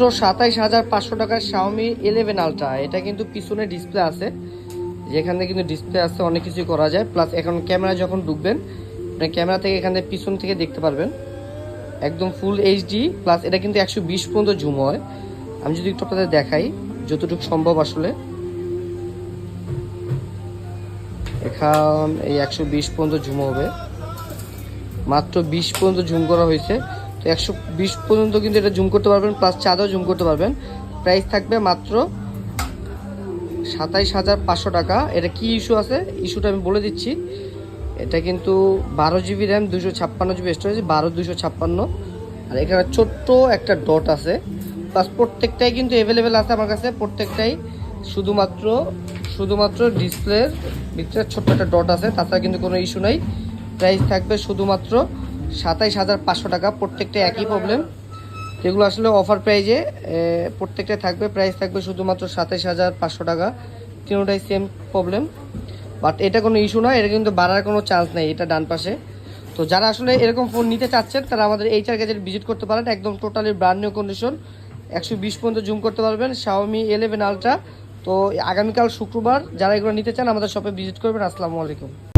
27,500 টাকার Xiaomi 11 Ultra। এটা কিন্তু পিছনে ডিসপ্লে আছে, যেখানে কিন্তু ডিসপ্লে আছে, অনেক কিছু করা যায়। প্লাস এখন ক্যামেরা যখন ঢুকবেন, ক্যামেরা থেকে এখানে পিছন থেকে দেখতে পারবেন একদম ফুল এইচডি। প্লাস এটা কিন্তু 120 পর্যন্ত জুম হয়। আমি যদি একটু আপনাদের দেখাই যতটুকু সম্ভব, আসলে এখন এই 120 পর্যন্ত জুম হবে, মাত্র 20 পর্যন্ত জুম করা হয়েছে। তো 120 পর্যন্ত কিন্তু এটা জুম করতে পারবেন, প্লাস চাঁদেও জুম করতে পারবেন। প্রাইস থাকবে মাত্র 27,500 টাকা। এটা কি ইস্যু আছে, ইস্যুটা আমি বলে দিচ্ছি। এটা কিন্তু 12 GB র্যাম, 256 GB স্টোরেজ, 12 256। আর এখানে ছোট্ট একটা ডট আছে। প্লাস প্রত্যেকটাই কিন্তু অ্যাভেলেবেল আছে আমার কাছে, প্রত্যেকটাই। শুধুমাত্র ডিসপ্লের ভিতরে ছোট্ট একটা ডট আছে, তাছাড়া কিন্তু কোনো ইস্যু নাই। প্রাইস থাকবে শুধুমাত্র 27,500 টাকা। প্রত্যেকটা একই প্রবলেম, যেগুলো আসলে অফার প্রাইজে প্রত্যেকটা থাকবে। প্রাইস থাকবে শুধুমাত্র 27,500 টাকা। তিনটাই সেম প্রবলেম, বাট এটা কোনো ইস্যু নয়, এটা কিন্তু বাড়ার কোনো চান্স নেই, এটা ডান পাশে। তো যারা আসলে এরকম ফোন নিতে চাচ্ছেন, তারা আমাদের HR গ্যাজেট ভিজিট করতে পারেন। একদম টোটালি ব্র্যান্ড নিউ কন্ডিশন, 120 পর্যন্ত জুম করতে পারবেন, Xiaomi 11 Ultra। তো আগামীকাল শুক্রবার যারা এগুলো নিতে চান আমাদের শপে ভিজিট করবেন। আসসালামু আলাইকুম।